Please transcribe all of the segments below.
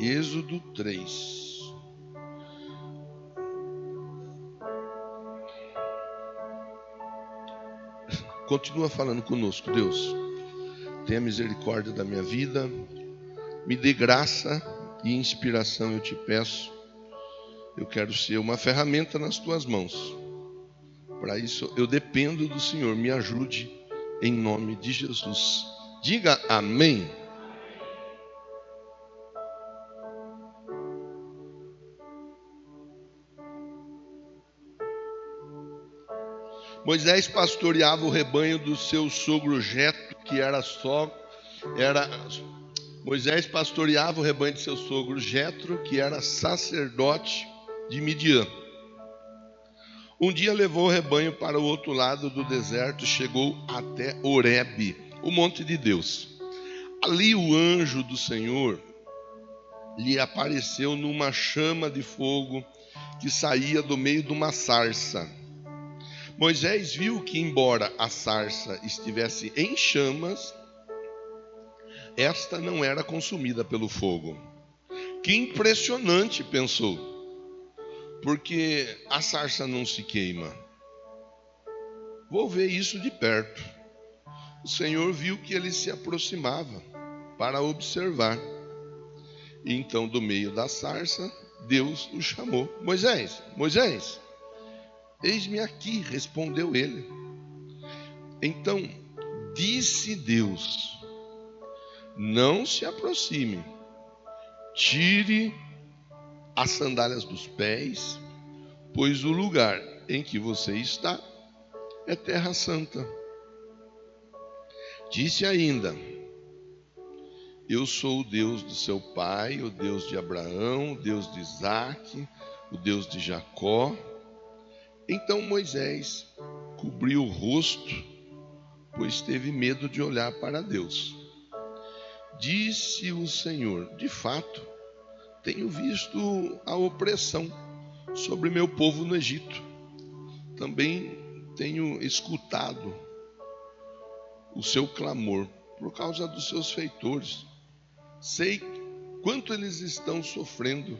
Êxodo 3. Continua falando conosco, Deus. Tenha misericórdia da minha vida. Me dê graça e inspiração, eu te peço. Eu quero ser uma ferramenta nas tuas mãos. Para isso, eu dependo do Senhor. Me ajude em nome de Jesus. Diga amém. Moisés pastoreava o rebanho do seu sogro Jetro, Moisés pastoreava o rebanho de seu sogro Jetro, que era sacerdote de Midian. Um dia levou o rebanho para o outro lado do deserto e chegou até Horebe, o monte de Deus. Ali o anjo do Senhor lhe apareceu numa chama de fogo que saía do meio de uma sarça. Moisés viu que, embora a sarça estivesse em chamas, esta não era consumida pelo fogo. Que impressionante, pensou, porque a sarça não se queima. Vou ver isso de perto. O Senhor viu que ele se aproximava para observar. E então, do meio da sarça, Deus o chamou. Moisés, Moisés, eis-me aqui, respondeu ele. Então disse Deus: não se aproxime, tire as sandálias dos pés, pois o lugar em que você está é terra santa. Disse ainda: eu sou o Deus do seu pai, o Deus de Abraão, o Deus de Isaque, o Deus de Jacó. Então Moisés cobriu o rosto, pois teve medo de olhar para Deus. Disse o Senhor: de fato, tenho visto a opressão sobre meu povo no Egito. Também tenho escutado o seu clamor por causa dos seus feitores. Sei quanto eles estão sofrendo.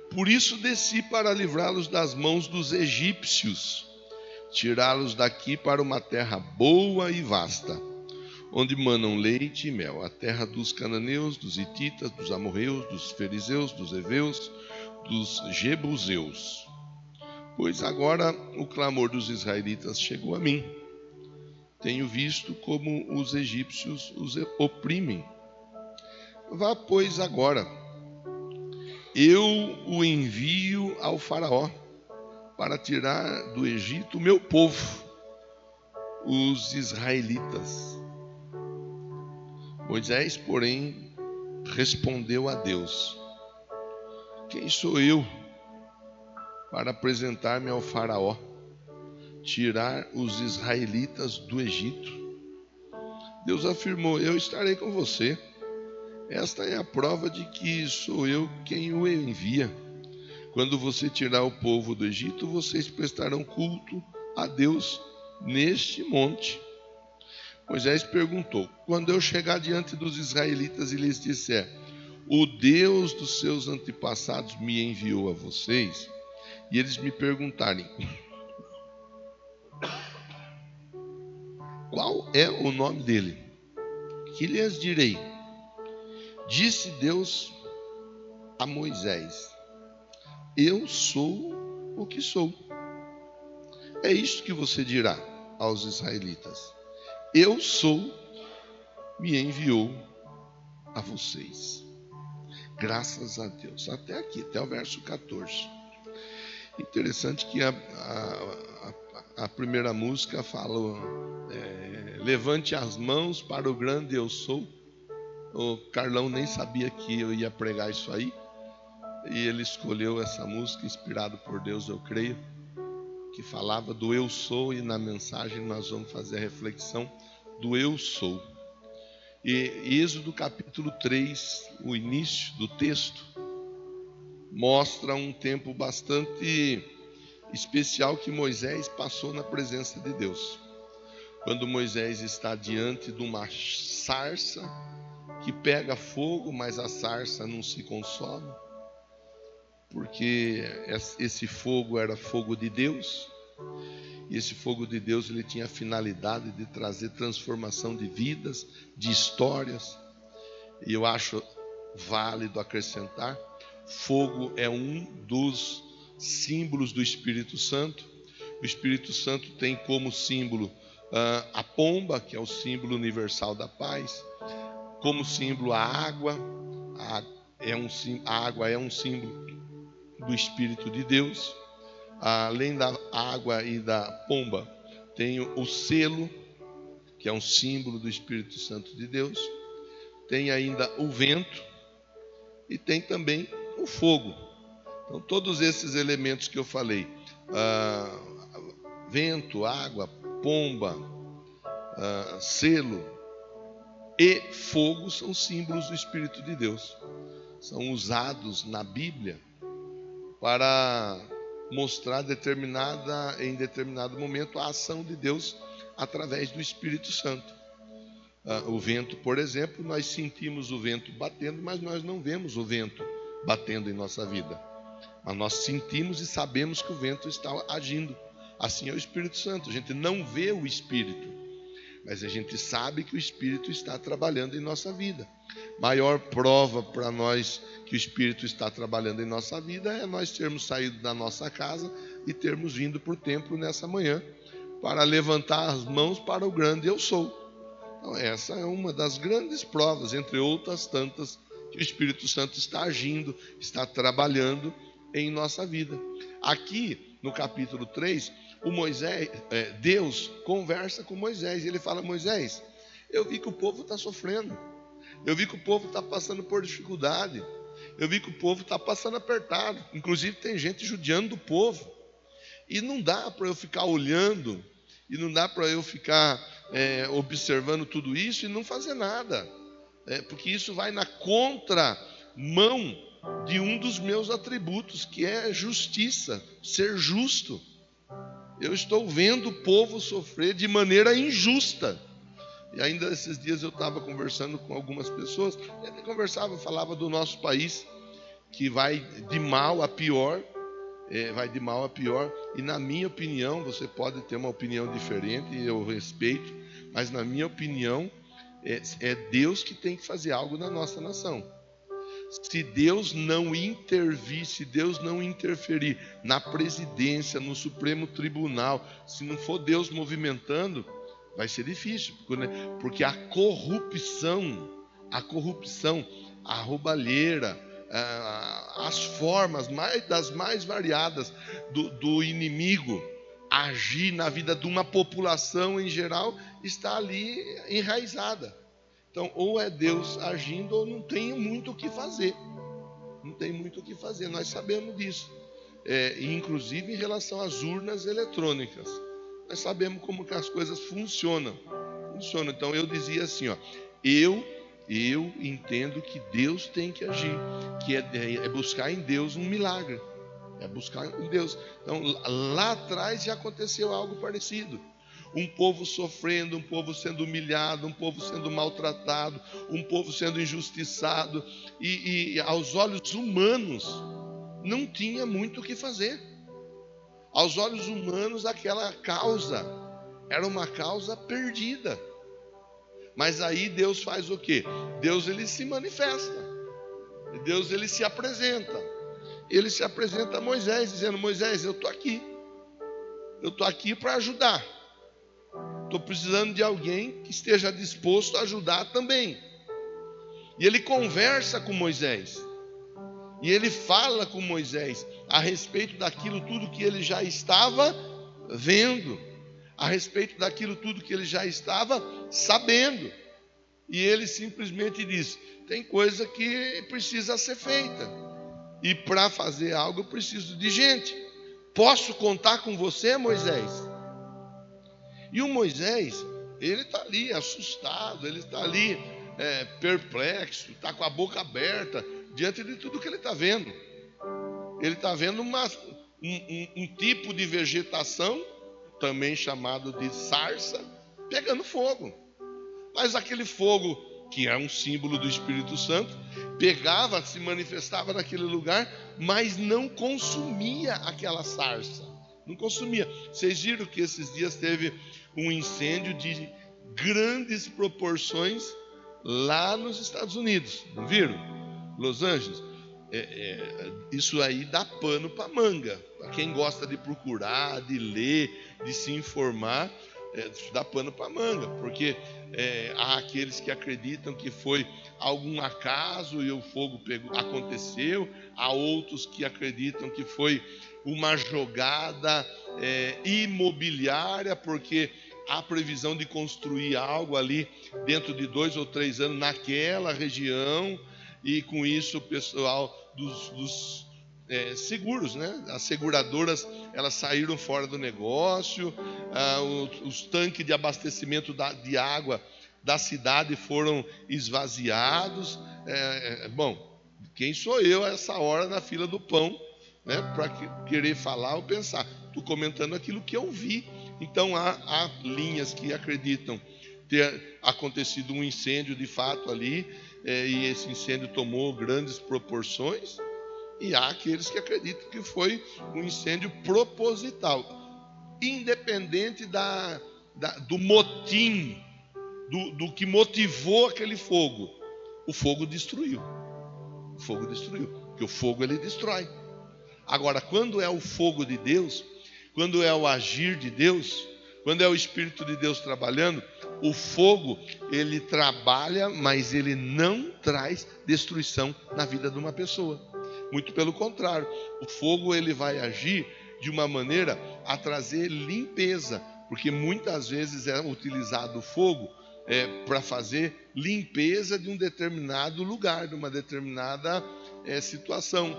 Por isso desci para livrá-los das mãos dos egípcios, tirá-los daqui para uma terra boa e vasta, onde manam leite e mel, a terra dos cananeus, dos hititas, dos amorreus, dos fariseus, dos heveus, dos jebuseus. Pois agora o clamor dos israelitas chegou a mim. Tenho visto como os egípcios os oprimem. Vá, pois, agora. Eu o envio ao faraó para tirar do Egito o meu povo, os israelitas. Moisés, porém, respondeu a Deus: quem sou eu para apresentar-me ao faraó, tirar os israelitas do Egito? Deus afirmou: eu estarei com você. Esta é a prova de que sou eu quem o envia. Quando você tirar o povo do Egito, vocês prestarão culto a Deus neste monte. Moisés perguntou: quando eu chegar diante dos israelitas e lhes disser: o Deus dos seus antepassados me enviou a vocês, e eles me perguntarem: qual é o nome dele? Que lhes direi? Disse Deus a Moisés: eu sou o que sou. É isto que você dirá aos israelitas: eu sou, me enviou a vocês. Graças a Deus. Até aqui, até o verso 14. Interessante que a primeira música fala: levante as mãos para o grande eu sou. O Carlão nem sabia que eu ia pregar isso aí, e ele escolheu essa música, inspirado por Deus, eu creio, que falava do eu sou, e na mensagem nós vamos fazer a reflexão do eu sou. E Êxodo capítulo 3, o início do texto, mostra um tempo bastante especial que Moisés passou na presença de Deus. Quando Moisés está diante de uma sarça que pega fogo, mas a sarça não se consome, porque esse fogo era fogo de Deus, e esse fogo de Deus ele tinha a finalidade de trazer transformação de vidas, de histórias. E eu acho válido acrescentar, fogo é um dos símbolos do Espírito Santo. O Espírito Santo tem como símbolo a pomba, que é o símbolo universal da paz, como símbolo a água. A água é um símbolo do Espírito de Deus. Além da água e da pomba, tem o selo, que é um símbolo do Espírito Santo de Deus. Tem ainda o vento e tem também o fogo. Então, todos esses elementos que eu falei, vento, água, pomba, selo e fogo, são símbolos do Espírito de Deus. São usados na Bíblia para mostrar em determinado momento a ação de Deus através do Espírito Santo. O vento, por exemplo, nós sentimos o vento batendo, mas nós não vemos o vento batendo em nossa vida. Mas nós sentimos e sabemos que o vento está agindo. Assim é o Espírito Santo. A gente não vê o Espírito, mas a gente sabe que o Espírito está trabalhando em nossa vida. Maior prova para nós que o Espírito está trabalhando em nossa vida é nós termos saído da nossa casa e termos vindo para o templo nessa manhã para levantar as mãos para o grande eu sou. Então, essa é uma das grandes provas, entre outras tantas, que o Espírito Santo está agindo, está trabalhando em nossa vida. Aqui no capítulo 3, Deus conversa com Moisés. E ele fala: Moisés, eu vi que o povo está sofrendo, eu vi que o povo está passando por dificuldade, eu vi que o povo está passando apertado, inclusive tem gente judiando do povo, e não dá para eu ficar olhando, e não dá para eu ficar observando tudo isso e não fazer nada, porque isso vai na contramão de um dos meus atributos, que é justiça, ser justo. Eu estou vendo o povo sofrer de maneira injusta. E ainda esses dias eu estava conversando com algumas pessoas, e ele falava do nosso país, que vai de mal a pior, e na minha opinião, você pode ter uma opinião diferente, e eu respeito, mas na minha opinião, é Deus que tem que fazer algo na nossa nação. Se Deus não intervir, se Deus não interferir na presidência, no Supremo Tribunal, se não for Deus movimentando, vai ser difícil, porque a corrupção, a roubalheira, as formas das mais variadas do inimigo agir na vida de uma população em geral, está ali enraizada. Então, ou é Deus agindo, ou não tem muito o que fazer. Não tem muito o que fazer, nós sabemos disso. Inclusive em relação às urnas eletrônicas. Nós sabemos como que as coisas funcionam. Então, eu dizia assim, eu entendo que Deus tem que agir, que é buscar em Deus um milagre. É buscar em Deus. Então, lá atrás já aconteceu algo parecido. Um povo sofrendo, um povo sendo humilhado, um povo sendo maltratado, um povo sendo injustiçado, e aos olhos humanos não tinha muito o que fazer. Aos olhos humanos aquela causa era uma causa perdida. Mas aí Deus faz o quê? Deus ele se manifesta, Deus ele se apresenta. Ele se apresenta a Moisés dizendo: Moisés, eu estou aqui para ajudar. Estou precisando de alguém que esteja disposto a ajudar também. E ele conversa com Moisés. E ele fala com Moisés a respeito daquilo tudo que ele já estava vendo, a respeito daquilo tudo que ele já estava sabendo. E ele simplesmente diz: tem coisa que precisa ser feita. E para fazer algo eu preciso de gente. Posso contar com você, Moisés? E o Moisés, ele está ali assustado, ele está ali perplexo, está com a boca aberta diante de tudo que ele está vendo. Ele está vendo um tipo de vegetação, também chamado de sarça, pegando fogo. Mas aquele fogo que é um símbolo do Espírito Santo, pegava, se manifestava naquele lugar, mas não consumia aquela sarça. Não consumia. Vocês viram que esses dias teve um incêndio de grandes proporções lá nos Estados Unidos, não viram? Los Angeles. Isso aí dá pano para manga. Para quem gosta de procurar, de ler, de se informar, dá pano para manga, porque há aqueles que acreditam que foi algum acaso e o fogo aconteceu, há outros que acreditam que foi uma jogada imobiliária, porque há previsão de construir algo ali dentro de 2 ou 3 anos naquela região, e com isso o pessoal dos seguros, né? As seguradoras, elas saíram fora do negócio, os tanques de abastecimento de água da cidade foram esvaziados. Bom, quem sou eu a essa hora na fila do pão, né, para querer falar ou pensar? Estou comentando aquilo que eu vi. Então há linhas que acreditam ter acontecido um incêndio de fato ali, e esse incêndio tomou grandes proporções, e há aqueles que acreditam que foi um incêndio proposital, independente do motim, do que motivou aquele fogo. O fogo destruiu. Porque o fogo ele destrói. Agora, quando é o fogo de Deus, quando é o agir de Deus, quando é o Espírito de Deus trabalhando, o fogo ele trabalha, mas ele não traz destruição na vida de uma pessoa. Muito pelo contrário, o fogo ele vai agir de uma maneira a trazer limpeza, porque muitas vezes é utilizado o fogo para fazer limpeza de um determinado lugar, de uma determinada situação.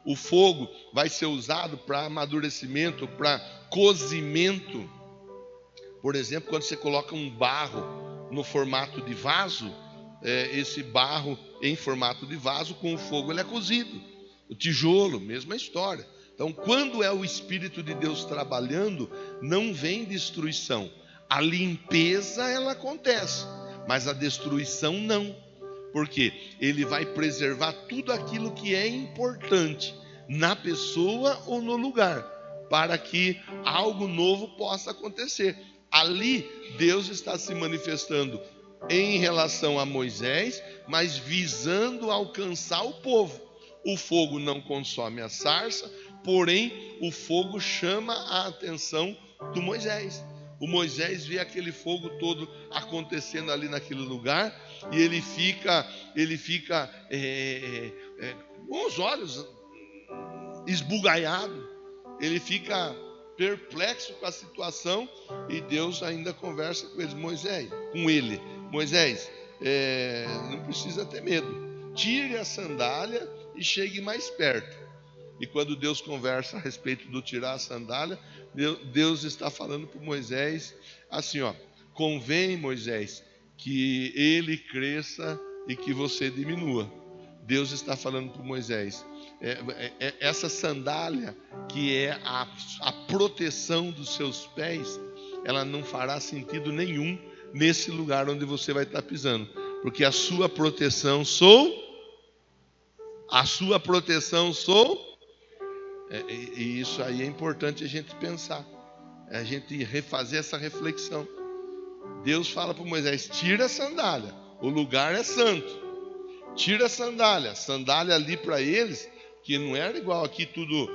O fogo vai ser usado para amadurecimento, para cozimento. Por exemplo, quando você coloca um barro no formato de vaso, esse barro em formato de vaso, com o fogo ele é cozido. O tijolo, mesma história. Então, quando é o Espírito de Deus trabalhando, não vem destruição. A limpeza ela acontece, mas a destruição não. Porque ele vai preservar tudo aquilo que é importante na pessoa ou no lugar, para que algo novo possa acontecer. Ali, Deus está se manifestando em relação a Moisés, mas visando alcançar o povo. O fogo não consome a sarça, porém o fogo chama a atenção do Moisés. O Moisés vê aquele fogo todo acontecendo ali naquele lugar, e ele fica com os olhos esbugalhados, ele fica perplexo com a situação, e Deus ainda conversa com ele. Moisés, não precisa ter medo, tire a sandália e chegue mais perto. E quando Deus conversa a respeito do tirar a sandália, Deus está falando para Moisés assim, convém, Moisés, que ele cresça e que você diminua. Deus está falando para Moisés, essa sandália que é a proteção dos seus pés, ela não fará sentido nenhum nesse lugar onde você vai estar pisando, porque a sua proteção sou. E isso aí é importante a gente pensar, a gente refazer essa reflexão. Deus fala para Moisés, tira a sandália, o lugar é santo, tira a sandália ali para eles, que não era igual aqui tudo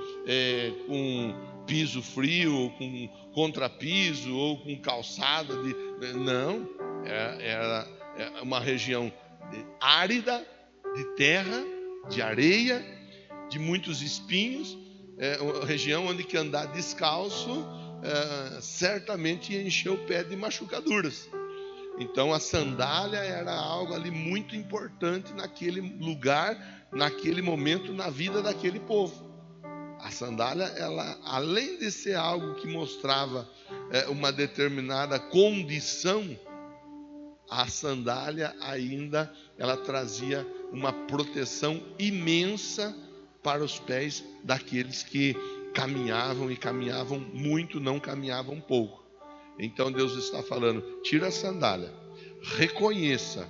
com piso frio, com contrapiso ou com calçada, não, era uma região árida, de terra, de areia, de muitos espinhos, uma região onde que andar descalço certamente ia encher o pé de machucaduras. Então a sandália era algo ali muito importante naquele lugar, naquele momento, na vida daquele povo. A sandália, ela, além de ser algo que mostrava uma determinada condição, a sandália ainda ela trazia uma proteção imensa para os pés daqueles que caminhavam, e caminhavam muito, não caminhavam pouco. Então Deus está falando, tira a sandália, reconheça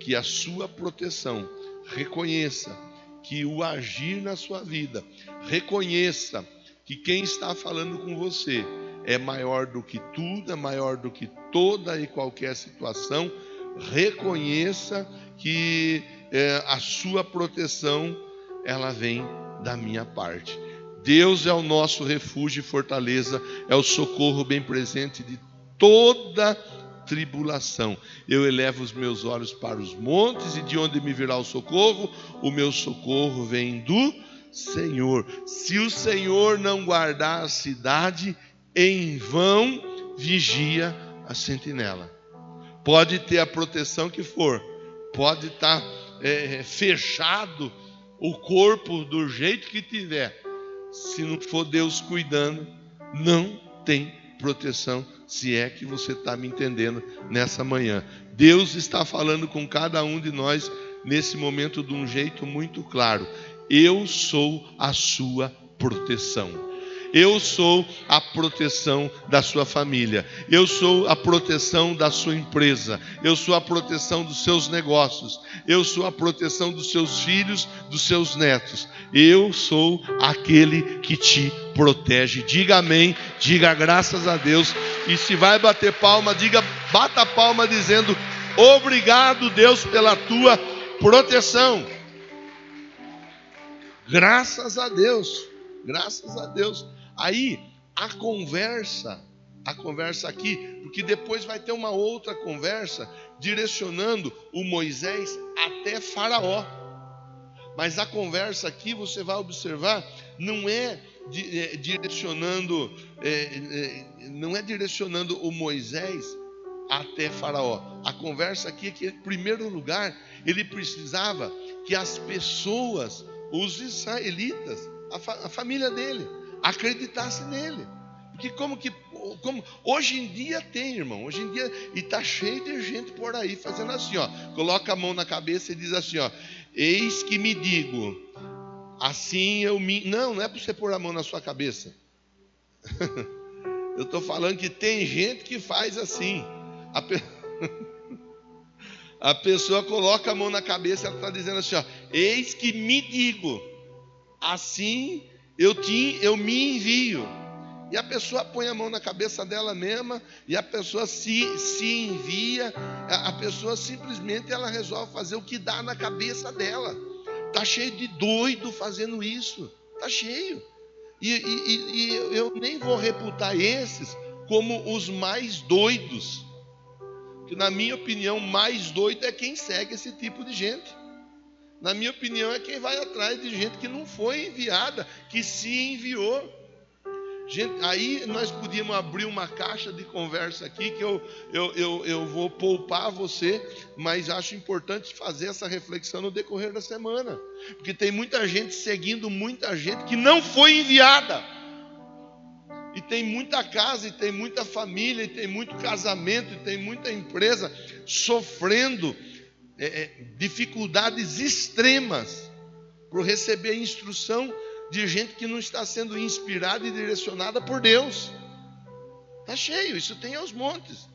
que a sua proteção, reconheça que o agir na sua vida, reconheça que quem está falando com você é maior do que tudo, é maior do que toda e qualquer situação. Reconheça que a sua proteção, ela vem da minha parte. Deus é o nosso refúgio e fortaleza, é o socorro bem presente de toda tribulação. Eu elevo os meus olhos para os montes, e de onde me virá o socorro? O meu socorro vem do Senhor. Se o Senhor não guardar a cidade, em vão vigia a sentinela. Pode ter a proteção que for, pode estar fechado o corpo do jeito que tiver, se não for Deus cuidando, não tem proteção. Se é que você está me entendendo nessa manhã, Deus está falando com cada um de nós nesse momento de um jeito muito claro. Eu sou a sua proteção. Eu sou a proteção da sua família. Eu sou a proteção da sua empresa. Eu sou a proteção dos seus negócios. Eu sou a proteção dos seus filhos, dos seus netos. Eu sou aquele que te protege. Diga amém, diga graças a Deus. E se vai bater palma, bata a palma dizendo: obrigado, Deus, pela tua proteção. Graças a Deus, graças a Deus. Aí a conversa aqui, porque depois vai ter uma outra conversa direcionando o Moisés até Faraó. Mas a conversa aqui, você vai observar, não é direcionando o Moisés até Faraó. A conversa aqui é que, em primeiro lugar, ele precisava que as pessoas, os israelitas, a família dele, acreditasse nele. Porque como hoje em dia tem, irmão, hoje em dia, e está cheio de gente por aí fazendo assim, ó, coloca a mão na cabeça e diz assim, ó: eis que me digo, assim eu me... Não é para você pôr a mão na sua cabeça. Eu estou falando que tem gente que faz assim. A pessoa coloca a mão na cabeça, ela está dizendo assim, ó: eis que me digo, assim eu me envio. E a pessoa põe a mão na cabeça dela mesma, e a pessoa se envia. A pessoa simplesmente ela resolve fazer o que dá na cabeça dela. Está cheio de doido fazendo isso, está cheio. E eu nem vou reputar esses como os mais doidos, que na minha opinião mais doido é quem segue esse tipo de gente. Na minha opinião é quem vai atrás de gente que não foi enviada, que se enviou. Gente, aí nós podíamos abrir uma caixa de conversa aqui, que eu vou poupar você, mas acho importante fazer essa reflexão no decorrer da semana, porque tem muita gente seguindo muita gente que não foi enviada, e tem muita casa, e tem muita família, e tem muito casamento, e tem muita empresa sofrendo dificuldades extremas por receber a instrução de gente que não está sendo inspirada e direcionada por Deus. Está cheio, isso tem aos montes.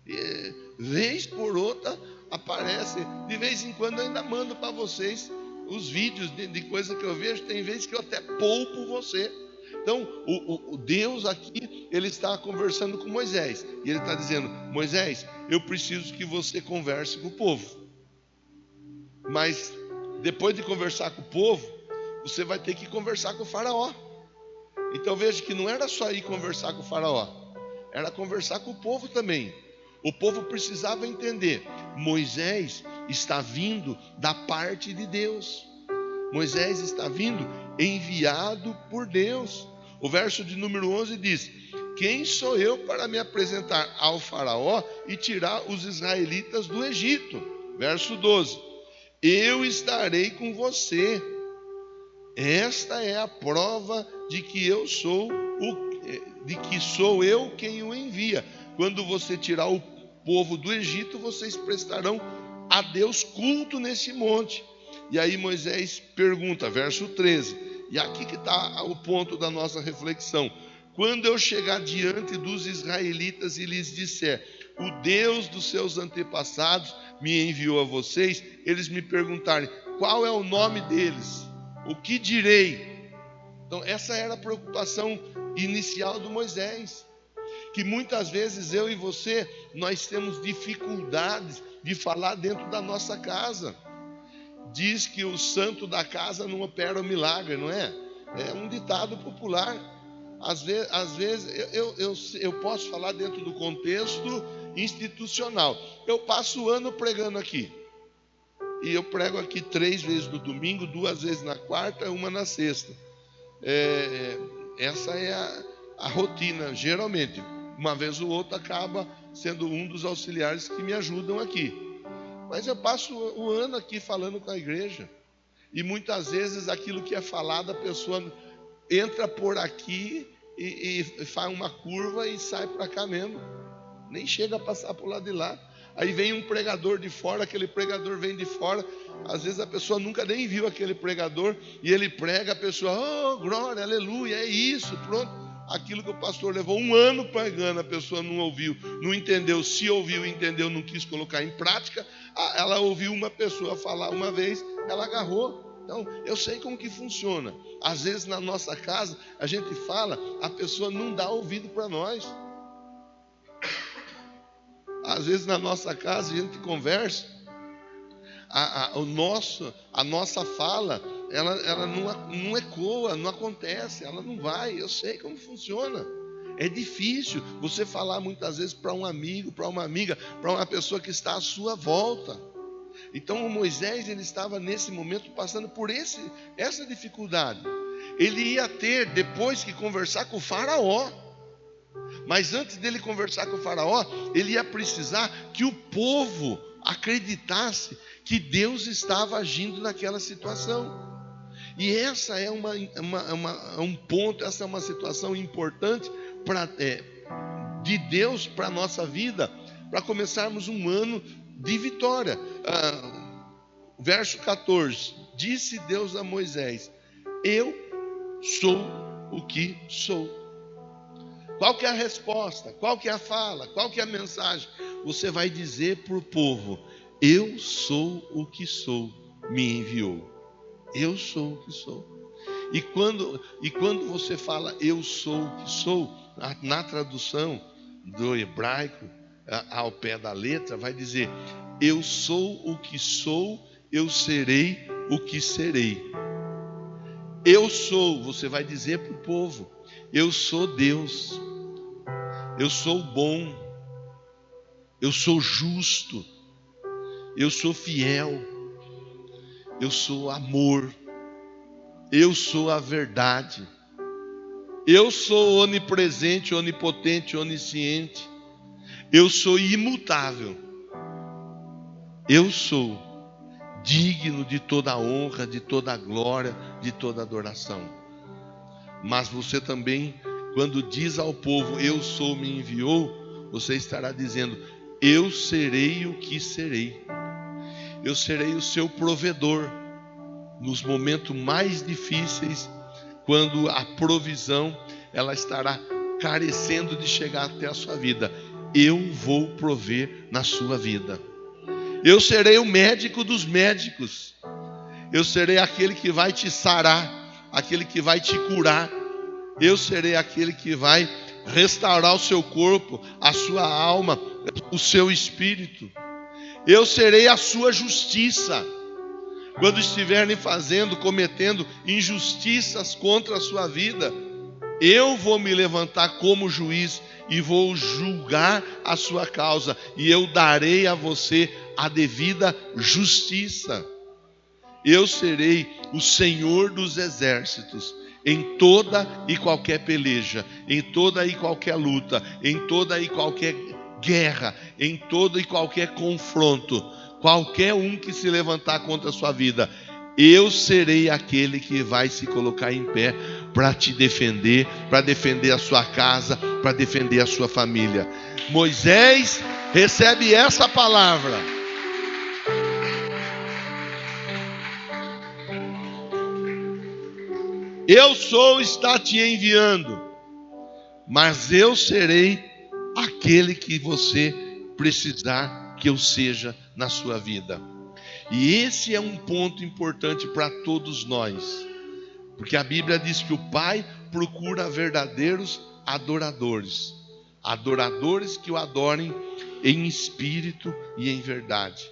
E, vez por outra aparece. De vez em quando eu ainda mando para vocês os vídeos de coisa que eu vejo. Tem vezes que eu até poupo você. Então o Deus aqui, ele está conversando com Moisés, e ele está dizendo: Moisés, eu preciso que você converse com o povo. Mas depois de conversar com o povo, você vai ter que conversar com o faraó. Então veja que não era só ir conversar com o faraó, era conversar com o povo também. O povo precisava entender: Moisés está vindo da parte de Deus. Moisés está vindo enviado por Deus. O verso de número 11 diz: quem sou eu para me apresentar ao faraó e tirar os israelitas do Egito? Verso 12: eu estarei com você. Esta é a prova de que sou eu quem o envia. Quando você tirar o povo do Egito, vocês prestarão a Deus culto nesse monte. E aí Moisés pergunta, verso 13, e aqui que está o ponto da nossa reflexão: quando eu chegar diante dos israelitas e lhes disser: o Deus dos seus antepassados me enviou a vocês, eles me perguntarem, qual é o nome deles? O que direi? Então essa era a preocupação inicial do Moisés. Que muitas vezes eu e você, nós temos dificuldades de falar dentro da nossa casa. Diz que o santo da casa não opera o milagre, não é? É um ditado popular. Às vezes eu posso falar dentro do contexto institucional. Eu passo o ano pregando aqui. E eu prego aqui 3 vezes no domingo, 2 vezes na quarta, 1 na sexta. Essa é a rotina, geralmente. Uma vez ou outra acaba sendo um dos auxiliares que me ajudam aqui. Mas eu passo o ano aqui falando com a igreja. E muitas vezes aquilo que é falado, a pessoa entra por aqui e faz uma curva e sai para cá mesmo. Nem chega a passar para o lado de lá. Aí vem um pregador de fora, aquele pregador vem de fora. Às vezes a pessoa nunca nem viu aquele pregador. E ele prega, a pessoa, oh, glória, aleluia, é isso, pronto. Aquilo que o pastor levou 1 ano pregando, a pessoa não ouviu, não entendeu. Se ouviu, entendeu, não quis colocar em prática. Ela ouviu uma pessoa falar uma vez, ela agarrou. Então, eu sei como que funciona. Às vezes na nossa casa, a gente fala, a pessoa não dá ouvido para nós. Às vezes na nossa casa, a gente conversa, a nossa fala, ela não ecoa, não acontece, ela não vai. Eu sei como funciona. É difícil você falar muitas vezes para um amigo, para uma amiga, para uma pessoa que está à sua volta. Então o Moisés, ele estava nesse momento passando por essa dificuldade. Ele ia ter depois que conversar com o faraó. Mas antes dele conversar com o faraó, ele ia precisar que o povo acreditasse que Deus estava agindo naquela situação. E essa é um ponto, essa é uma situação importante de Deus para a nossa vida, para começarmos um ano de vitória. Verso 14, disse Deus a Moisés, eu sou o que sou. Qual que é a resposta? Qual que é a fala? Qual que é a mensagem? Você vai dizer para o povo, eu sou o que sou, me enviou. Eu sou o que sou. E quando você fala eu sou o que sou, na tradução do hebraico, ao pé da letra, vai dizer, eu sou o que sou, eu serei o que serei. Eu sou, você vai dizer para o povo, eu sou Deus, eu sou bom, eu sou justo, eu sou fiel, eu sou amor, eu sou a verdade, eu sou onipresente, onipotente, onisciente, eu sou imutável, eu sou digno de toda a honra, de toda a glória, de toda a adoração. Mas você também, quando diz ao povo, eu sou, me enviou, você estará dizendo, eu serei o que serei. Eu serei o seu provedor nos momentos mais difíceis, quando a provisão ela estará carecendo de chegar até a sua vida. Eu vou prover na sua vida. Eu serei o médico dos médicos. Eu serei aquele que vai te sarar, aquele que vai te curar. Eu serei aquele que vai restaurar o seu corpo, a sua alma, o seu espírito. Eu serei a sua justiça. Quando estiverem cometendo injustiças contra a sua vida, eu vou me levantar como juiz e vou julgar a sua causa. E eu darei a você a devida justiça. Eu serei o Senhor dos exércitos em toda e qualquer peleja, em toda e qualquer luta, em toda e qualquer guerra, em todo e qualquer confronto, qualquer um que se levantar contra a sua vida, eu serei aquele que vai se colocar em pé para te defender, para defender a sua casa, para defender a sua família. Moisés recebe essa palavra. Eu sou, está te enviando, mas eu serei aquele que você precisar que eu seja na sua vida. E esse é um ponto importante para todos nós, porque a Bíblia diz que o Pai procura verdadeiros adoradores, adoradores que o adorem em espírito e em verdade,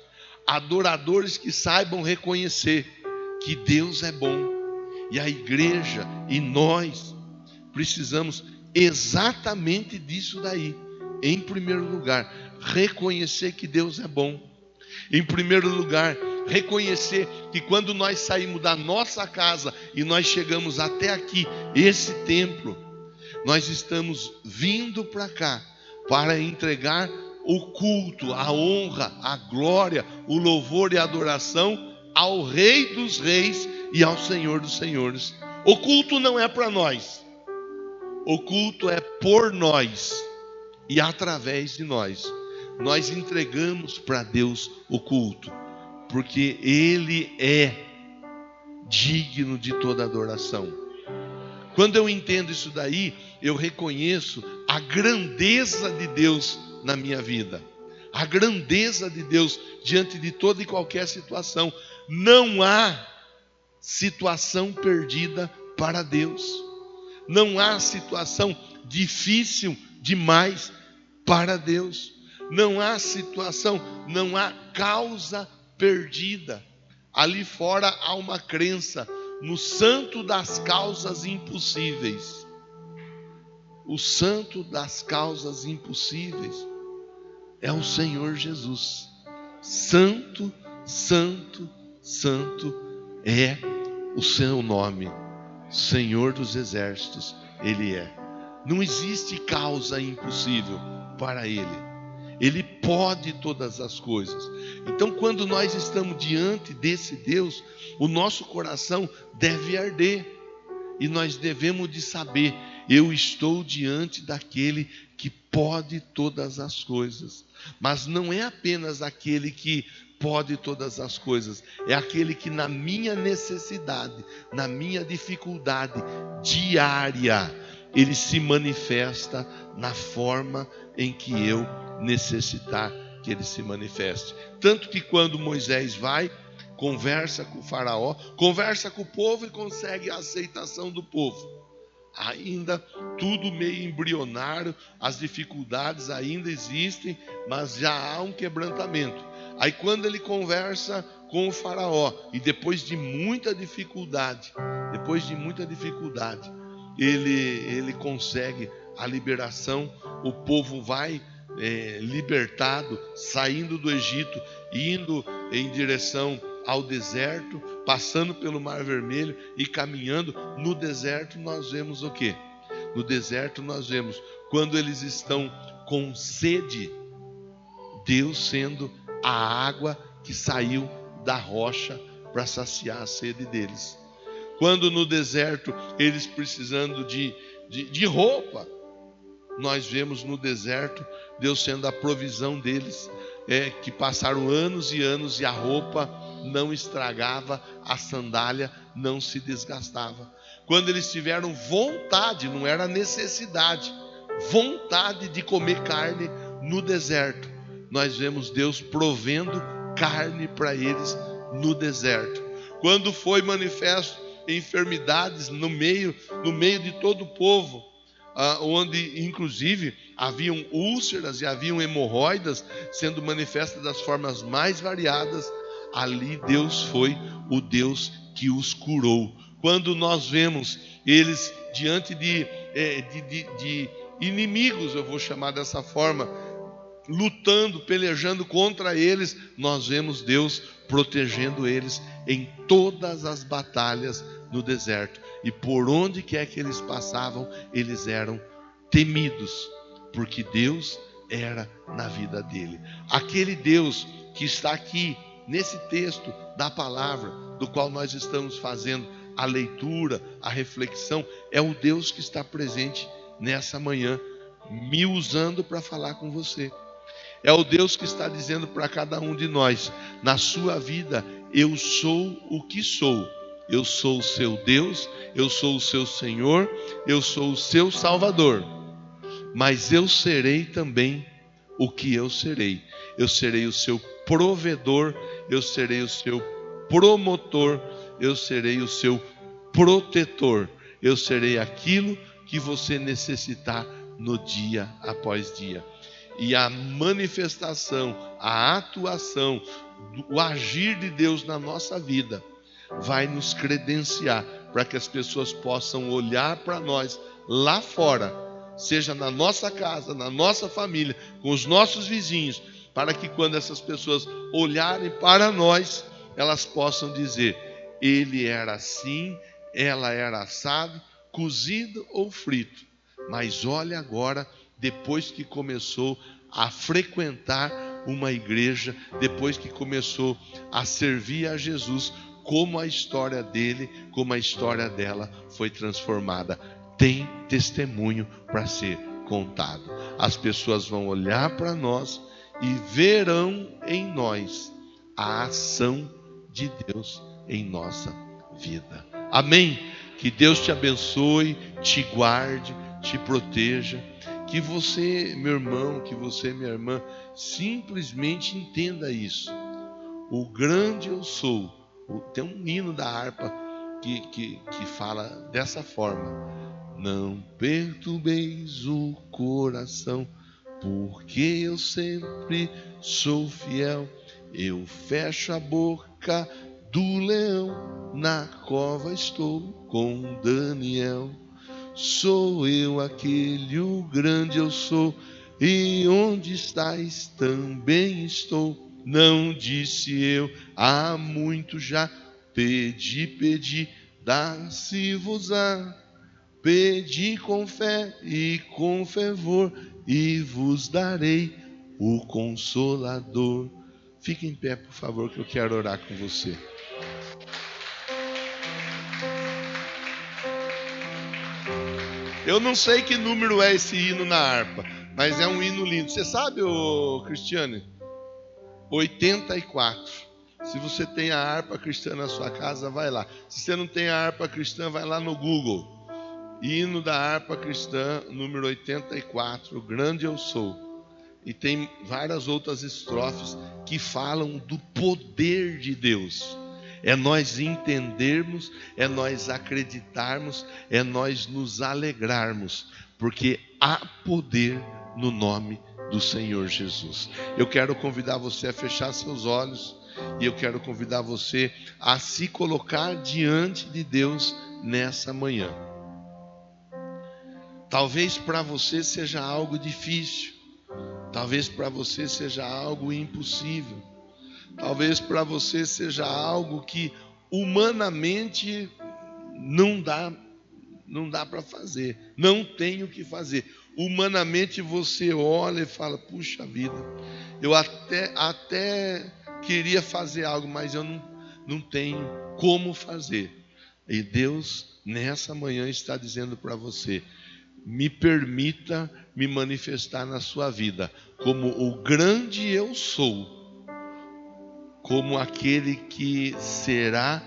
adoradores que saibam reconhecer que Deus é bom. E a igreja e nós precisamos exatamente disso daí. Em primeiro lugar, reconhecer que Deus é bom. Em primeiro lugar, reconhecer que quando nós saímos da nossa casa e nós chegamos até aqui, esse templo, nós estamos vindo para cá para entregar o culto, a honra, a glória, o louvor e a adoração ao Rei dos Reis e ao Senhor dos Senhores. O culto não é para nós, o culto é por nós e através de nós. Nós entregamos para Deus o culto, porque Ele é digno de toda adoração. Quando eu entendo isso daí, eu reconheço a grandeza de Deus na minha vida, a grandeza de Deus diante de toda e qualquer situação. Não há situação perdida para Deus, não há situação difícil demais para Deus. Não há situação, não há causa perdida. Ali fora há uma crença no santo das causas impossíveis. O santo das causas impossíveis é o Senhor Jesus. Santo, santo, santo é o seu nome. Senhor dos exércitos, Ele é. Não existe causa impossível para Ele. Ele pode todas as coisas. Então, quando nós estamos diante desse Deus, o nosso coração deve arder. E nós devemos de saber, eu estou diante daquele que pode todas as coisas. Mas não é apenas aquele que pode todas as coisas, é aquele que na minha necessidade, na minha dificuldade diária, Ele se manifesta na forma em que eu necessitar que Ele se manifeste. Tanto que quando Moisés vai, conversa com o faraó, conversa com o povo e consegue a aceitação do povo. Ainda tudo meio embrionário, as dificuldades ainda existem, mas já há um quebrantamento. Aí quando ele conversa com o faraó, e depois de muita dificuldade, ele consegue a liberação, o povo vai libertado, saindo do Egito, indo em direção ao deserto, passando pelo Mar Vermelho e caminhando. No deserto nós vemos o quê? No deserto nós vemos, quando eles estão com sede, Deus sendo a água que saiu da rocha para saciar a sede deles. Quando no deserto eles precisando de roupa, nós vemos no deserto Deus sendo a provisão deles, que passaram anos e anos e a roupa não estragava, a sandália não se desgastava. Quando eles tiveram vontade, não era necessidade, vontade de comer carne no deserto, nós vemos Deus provendo carne para eles no deserto. Quando foi manifesto enfermidades no meio de todo o povo, onde inclusive haviam úlceras e haviam hemorroidas sendo manifestas das formas mais variadas, ali Deus foi o Deus que os curou. Quando nós vemos eles diante de inimigos, eu vou chamar dessa forma, lutando, pelejando contra eles, nós vemos Deus protegendo eles em todas as batalhas no deserto. E por onde quer que eles passavam, eles eram temidos, porque Deus era na vida dele. Aquele Deus que está aqui nesse texto da palavra, do qual nós estamos fazendo a leitura, a reflexão, é o Deus que está presente nessa manhã, me usando para falar com você. É o Deus que está dizendo para cada um de nós, na sua vida, eu sou o que sou. Eu sou o seu Deus, eu sou o seu Senhor, eu sou o seu Salvador. Mas eu serei também o que eu serei. Eu serei o seu provedor, eu serei o seu promotor, eu serei o seu protetor. Eu serei aquilo que você necessitar no dia após dia. E a manifestação, a atuação, o agir de Deus na nossa vida vai nos credenciar para que as pessoas possam olhar para nós lá fora, seja na nossa casa, na nossa família, com os nossos vizinhos, para que quando essas pessoas olharem para nós, elas possam dizer: ele era assim, ela era assado, cozido ou frito. Mas olha agora, depois que começou a frequentar uma igreja, depois que começou a servir a Jesus, como a história dele, como a história dela foi transformada. Tem testemunho para ser contado. As pessoas vão olhar para nós e verão em nós a ação de Deus em nossa vida. Amém? Que Deus te abençoe, te guarde, te proteja. Que você, meu irmão, que você, minha irmã, simplesmente entenda isso. O grande eu sou. Tem um hino da harpa que fala dessa forma: não perturbeis o coração, porque eu sempre sou fiel. Eu fecho a boca do leão, na cova estou com Daniel. Sou eu aquele, o grande eu sou, e onde estais também estou. Não disse eu há muito já, pedi, dá-se-vos-á. Pedi com fé e com fervor, e vos darei o Consolador. Fique em pé, por favor, que eu quero orar com você. Eu não sei que número é esse hino na harpa, mas é um hino lindo. Você sabe, ô Cristiane? 84. Se você tem a harpa cristã na sua casa, vai lá. Se você não tem a harpa cristã, vai lá no Google. Hino da harpa cristã, número 84, o grande eu sou. E tem várias outras estrofes que falam do poder de Deus. É nós entendermos, é nós acreditarmos, é nós nos alegrarmos, porque há poder no nome do Senhor Jesus. Eu quero convidar você a fechar seus olhos e eu quero convidar você a se colocar diante de Deus nessa manhã. Talvez para você seja algo difícil, talvez para você seja algo impossível, talvez para você seja algo que humanamente não dá para fazer, não tem o que fazer. Humanamente você olha e fala: puxa vida, eu até queria fazer algo, mas eu não tenho como fazer. E Deus nessa manhã está dizendo para você: me permita me manifestar na sua vida como o grande eu sou, como aquele que será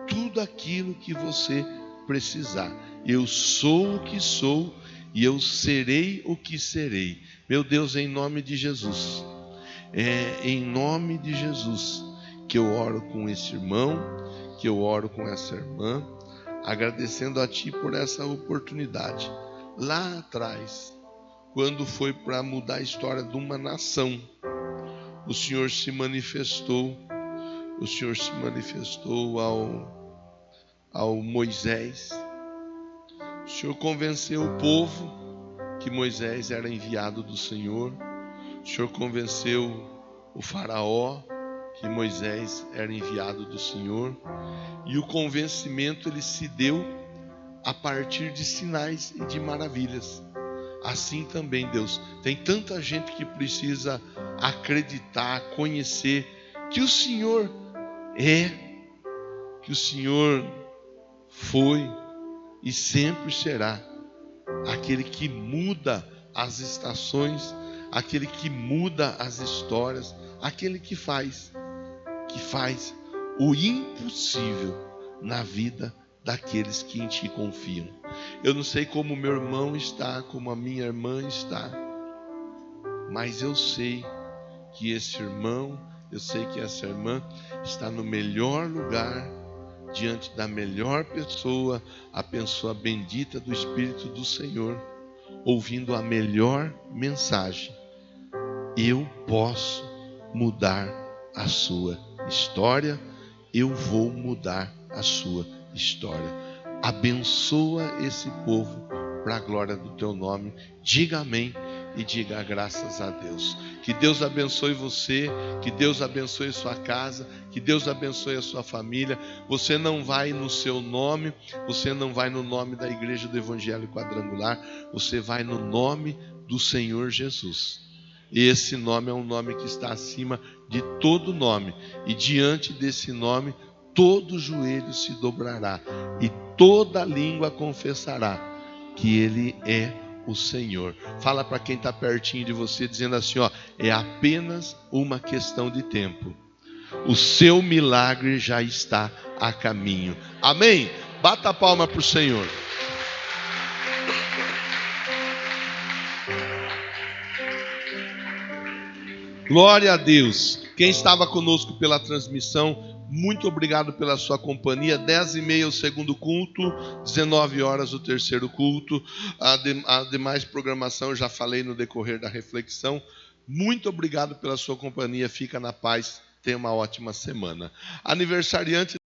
tudo aquilo que você precisar. Eu sou o que sou e eu serei o que serei. Meu Deus, em nome de Jesus, em nome de Jesus que eu oro com esse irmão, que eu oro com essa irmã, agradecendo a Ti por essa oportunidade. Lá atrás, quando foi para mudar a história de uma nação, o Senhor se manifestou ao Moisés. O Senhor convenceu o povo que Moisés era enviado do Senhor. O Senhor convenceu o faraó que Moisés era enviado do Senhor. E o convencimento ele se deu a partir de sinais e de maravilhas. Assim também, Deus, tem tanta gente que precisa acreditar, conhecer que o Senhor que o Senhor foi e sempre será aquele que muda as estações, aquele que muda as histórias, aquele que faz o impossível na vida daqueles que em Ti confiam. Eu não sei como meu irmão está, como a minha irmã está, mas eu sei que esse irmão, eu sei que essa irmã está no melhor lugar, diante da melhor pessoa, a pessoa bendita do Espírito do Senhor, ouvindo a melhor mensagem. Eu posso mudar a sua história, eu vou mudar a sua história. Abençoa esse povo para a glória do teu nome. Diga amém e diga graças a Deus. Que Deus abençoe você, que Deus abençoe sua casa, que Deus abençoe a sua família. Você não vai no seu nome, você não vai no nome da Igreja do Evangelho Quadrangular, você vai no nome do Senhor Jesus. Esse nome é um nome que está acima de todo nome, e diante desse nome todo joelho se dobrará e toda língua confessará que Ele é o Senhor. Fala para quem está pertinho de você, dizendo assim, ó, é apenas uma questão de tempo. O seu milagre já está a caminho. Amém? Bata a palma para o Senhor. Glória a Deus. Quem estava conosco pela transmissão, muito obrigado pela sua companhia. 10h30 o segundo culto, 19 horas o terceiro culto. A demais programação eu já falei no decorrer da reflexão. Muito obrigado pela sua companhia. Fica na paz. Tenha uma ótima semana. Aniversariante